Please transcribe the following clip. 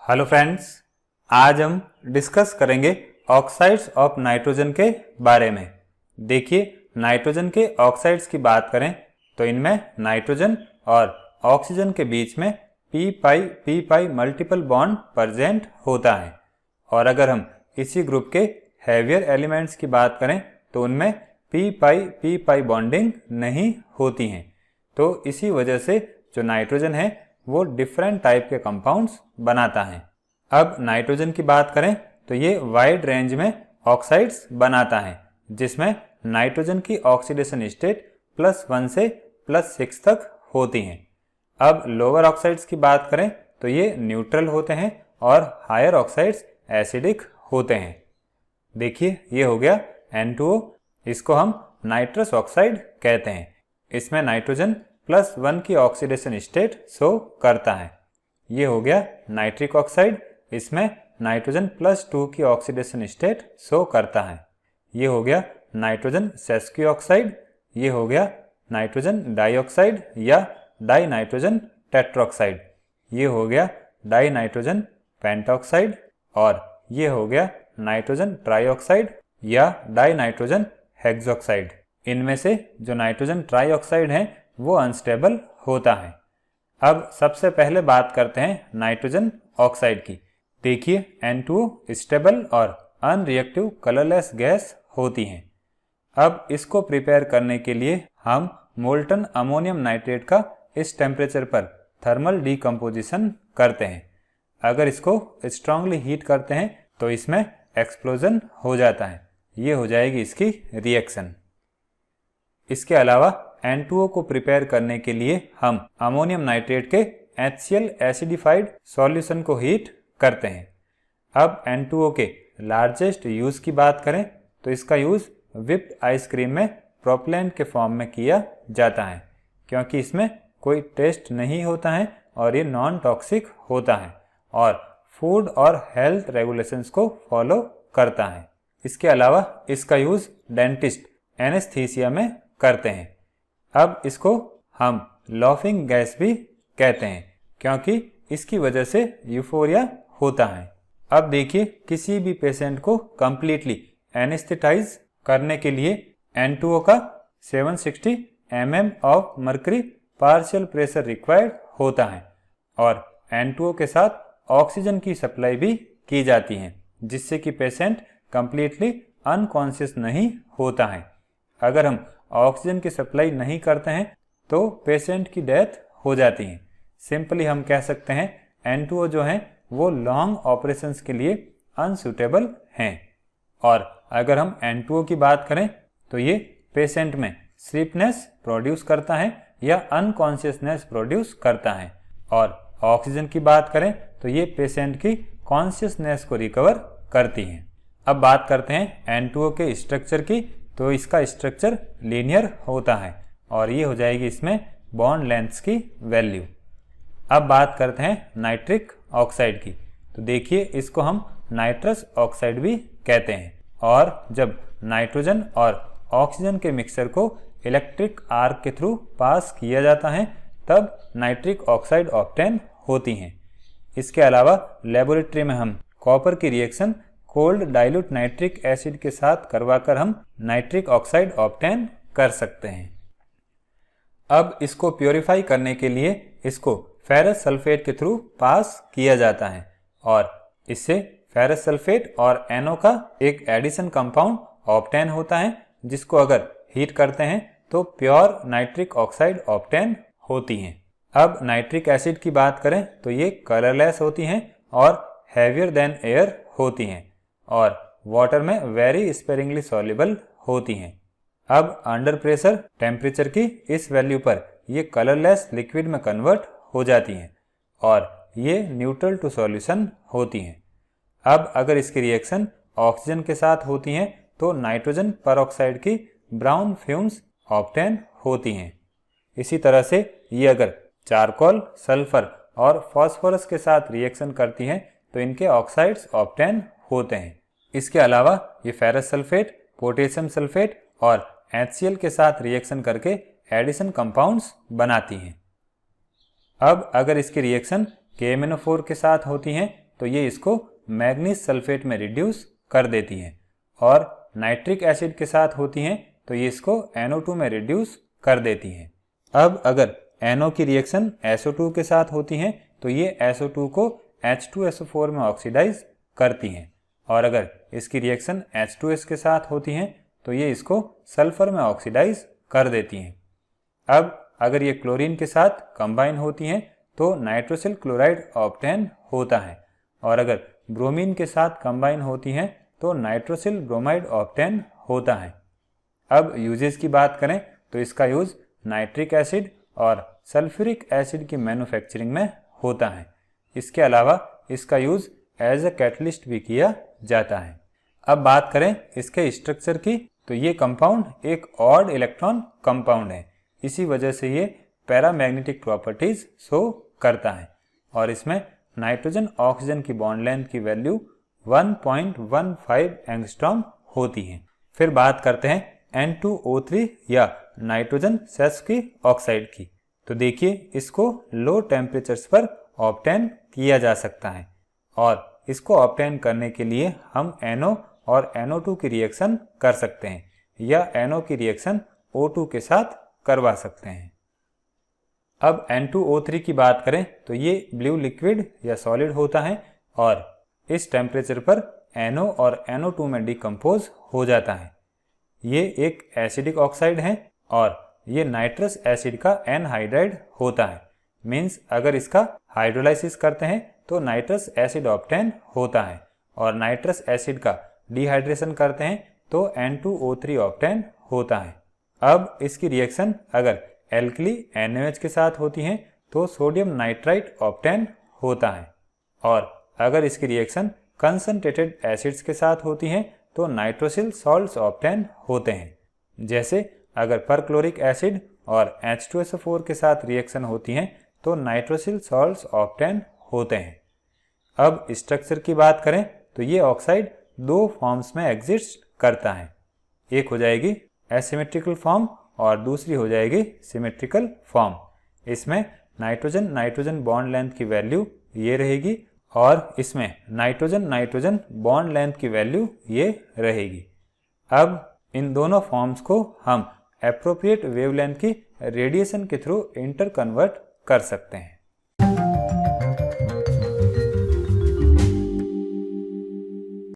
Hello friends, आज हम discuss करेंगे ऑक्साइड्स ऑफ नाइट्रोजन के बारे में। देखिए, नाइट्रोजन के ऑक्साइड्स की बात करें तो इनमें नाइट्रोजन और ऑक्सीजन के बीच में पी पाई मल्टीपल बॉन्ड प्रेजेंट होता है। और अगर हम इसी ग्रुप के हैवियर एलिमेंट्स की बात करें तो उनमें पी पाई बॉन्डिंग नहीं होती हैं। तो इसी वजह से जो नाइट्रोजन है वो डिफरेंट टाइप के कंपाउंड्स बनाता है। अब नाइट्रोजन की बात करें तो ये वाइड रेंज में ऑक्साइड्स बनाता है, जिसमें नाइट्रोजन की ऑक्सीडेशन स्टेट +1 से +6 तक होती हैं। अब लोअर ऑक्साइड्स की बात करें तो ये न्यूट्रल होते हैं और हायर ऑक्साइड्स एसिडिक होते हैं। देखिए, ये हो गया N2O, इसको हम नाइट्रस ऑक्साइड कहते हैं। इसमें नाइट्रोजन +1 की ऑक्सीडेशन स्टेट शो करता है। ये हो गया नाइट्रिक ऑक्साइड, इसमें नाइट्रोजन +2 की ऑक्सीडेशन स्टेट शो करता है। ये हो गया नाइट्रोजन सेस्क्यू ऑक्साइड। ये हो गया नाइट्रोजन डाइऑक्साइड या डाई नाइट्रोजन टेट्रोक्साइड। ये हो गया डाई नाइट्रोजन पेंटॉक्साइड। और ये हो गया नाइट्रोजन ट्राइऑक्साइड या डाई नाइट्रोजन हेक्सॉक्साइड। इनमें से जो नाइट्रोजन ट्राइऑक्साइड है वो अनस्टेबल होता है। अब सबसे पहले बात करते हैं नाइट्रोजन ऑक्साइड की। देखिए, N2O स्टेबल और अनरिएक्टिव कलरलेस गैस होती हैं। अब इसको प्रिपेयर करने के लिए हम मोल्टन अमोनियम नाइट्रेट का इस टेम्परेचर पर थर्मल डीकम्पोजिशन करते हैं। अगर इसको स्ट्रांगली हीट करते हैं तो इसमें एक्सप्लोजन हो जाता है। ये हो जाएगी इसकी रिएक्शन। इसके अलावा N2O को प्रिपेयर करने के लिए हम अमोनियम नाइट्रेट के HCl एसिडिफाइड सॉल्यूशन को हीट करते हैं। अब N2O के लार्जेस्ट यूज की बात करें तो इसका यूज व्हिप्ड आइसक्रीम में प्रोपेलेंट के फॉर्म में किया जाता है, क्योंकि इसमें कोई टेस्ट नहीं होता है और ये नॉन टॉक्सिक होता है और फूड और हेल्थ रेगुलेशंस को फॉलो करता है। इसके अलावा इसका यूज डेंटिस्ट एनेस्थीसिया में करते हैं। अब इसको हम लॉफिंग गैस भी कहते हैं, क्योंकि इसकी वजह से यूफोरिया होता है। अब देखिए, किसी भी पेशेंट को कंप्लीटली एनेस्थेटाइज करने के लिए N2O का 760 mm of mercury partial pressure required होता है और N2O के साथ ऑक्सीजन की सप्लाई भी की जाती है, जिससे कि पेशेंट कंप्लीटली अनकॉन्शियस नहीं होता है। अगर हम ऑक्सीजन की सप्लाई नहीं करते हैं तो पेशेंट की डेथ हो जाती है। सिंपली हम कह सकते हैं N2O जो है वो लॉन्ग ऑपरेशंस के लिए अनसूटेबल हैं। और अगर हम N2O की बात करें तो ये पेशेंट में स्लीपनेस प्रोड्यूस करता है या अनकॉन्शियसनेस प्रोड्यूस करता है। और ऑक्सीजन की बात करें तो ये पेशेंट की कॉन्शियसनेस को रिकवर करती है। अब बात करते हैं N2O के स्ट्रक्चर की। तो इसका स्ट्रक्चर लीनियर होता है और ये हो जाएगी इसमें बॉन्ड लेंथ्स की वैल्यू। अब बात करते हैं नाइट्रिक ऑक्साइड की। तो देखिए, इसको हम नाइट्रस ऑक्साइड भी कहते हैं। और जब नाइट्रोजन और ऑक्सीजन के मिक्सचर को इलेक्ट्रिक आर्क के थ्रू पास किया जाता है तब नाइट्रिक ऑक्साइड ऑब्टेन होती हैं। इसके अलावा लेबोरेटरी में हम कॉपर की reaction cold dilute nitric acid के साथ करवाकर हम नाइट्रिक ऑक्साइड ऑब्टेन कर सकते हैं। अब इसको प्योरीफाई करने के लिए इसको फेरस सल्फेट के थ्रू पास किया जाता है और इससे फेरस सल्फेट और NO का एक एडिशन कंपाउंड ऑब्टेन होता है, जिसको अगर हीट करते हैं तो प्योर नाइट्रिक ऑक्साइड ऑब्टेन होती हैं। अब नाइट्रिक एसिड की बात करें तो ये कलरलेस होती हैं और हैवियर देन एयर होती हैं और वाटर में वेरी स्पेरिंगली सॉल्युबल होती हैं। अब अंडर प्रेशर टेम्परेचर की इस वैल्यू पर ये कलरलेस लिक्विड में कन्वर्ट हो जाती हैं और ये न्यूट्रल टू सॉल्यूशन होती हैं। अब अगर इसकी रिएक्शन ऑक्सीजन के साथ होती हैं तो नाइट्रोजन परऑक्साइड की ब्राउन फ्यूम्स ऑब्टेन होती हैं। इसी तरह से ये अगर चारकोल, सल्फर और फास्फोरस के साथ रिएक्शन करती हैं तो इनके ऑक्साइड्स ऑब्टेन होते हैं। इसके अलावा ये फेरस सल्फेट, पोटेशियम सल्फेट और HCl के साथ रिएक्शन करके एडिशन कंपाउंड्स बनाती हैं। अब अगर इसकी रिएक्शन KMnO4 के साथ होती हैं तो ये इसको मैग्नीज सल्फेट में रिड्यूस कर देती हैं, और नाइट्रिक एसिड के साथ होती हैं तो ये इसको NO2 में रिड्यूस कर देती हैं। अब अगर NO की रिएक्शन SO2 के साथ होती हैं तो ये SO2 को H2SO4 में ऑक्सीडाइज करती हैं, और अगर इसकी रिएक्शन H2S के साथ होती हैं तो ये इसको सल्फर में ऑक्सीडाइज कर देती हैं। अब अगर ये क्लोरीन के साथ कंबाइन होती हैं तो नाइट्रोसिल क्लोराइड ऑब्टेन होता है, और अगर ब्रोमीन के साथ कंबाइन होती हैं तो नाइट्रोसिल ब्रोमाइड ऑब्टेन होता है। अब यूजेस की बात करें तो इसका यूज नाइट्रिक एसिड और सल्फ्यूरिक एसिड की मैन्युफैक्चरिंग में होता है। इसके अलावा इसका यूज एज अ कैटलिस्ट भी किया जाता है। अब बात करें इसके स्ट्रक्चर की, तो ये कंपाउंड एक ऑड इलेक्ट्रॉन कंपाउंड है, इसी वजह से ये पैरामैग्नेटिक प्रॉपर्टीज शो करता है, और इसमें नाइट्रोजन ऑक्सीजन की बॉन्ड लेंथ की वैल्यू 1.15 एंगस्ट्रॉम होती है। फिर बात करते हैं N2O3 या नाइट्रोजन सेस की ऑक्साइड की। तो देखिए इसको लो टेम्परेचर्स पर ऑब्टेन किया जा सकता है, और इसको ऑब्टेन करने के लिए हम NO और NO2 की रिएक्शन कर सकते हैं, या NO की रिएक्शन O2 के साथ करवा सकते हैं। अब N2O3 की बात करें तो ये ब्लू लिक्विड या सॉलिड होता है, और इस टेम्परेचर पर NO और NO2 में डिकम्पोज हो जाता है। ये एक एसिडिक ऑक्साइड है, और ये नाइट्रस एसिड का एनहाइड्राइड होता है। मीन्स अगर इसका हाइड्रोलाइसिस करते हैं तो नाइट्रस एसिड ऑब्टेन होता है, और नाइट्रस एसिड का डिहाइड्रेशन करते हैं तो N2O3 ऑब्टेन होता है। अब इसकी रिएक्शन अगर एल्कली NaOH के साथ होती हैं तो सोडियम नाइट्राइट ऑब्टेन होता है, और अगर इसकी रिएक्शन कंसंट्रेटेड एसिड्स के साथ होती हैं तो नाइट्रोसिल सॉल्ट्स ऑब्टेन होते हैं। जैसे अगर परक्लोरिक एसिड और H2SO4 के साथ रिएक्शन होती हैं तो नाइट्रोसिल सॉल्ट्स ऑब्टेन होते हैं। अब स्ट्रक्चर की बात करें तो ये ऑक्साइड दो फॉर्म्स में एग्जिस्ट करता है। एक हो जाएगी एसिमेट्रिकल फॉर्म और दूसरी हो जाएगी सिमेट्रिकल फॉर्म। इसमें नाइट्रोजन नाइट्रोजन बॉन्ड लेंथ की वैल्यू ये रहेगी, और इसमें नाइट्रोजन नाइट्रोजन बॉन्ड लेंथ की वैल्यू ये रहेगी। अब इन दोनों फॉर्म्स को हम एप्रोप्रिएट वेवलेंथ की रेडिएशन के थ्रू इंटर कन्वर्ट कर सकते हैं।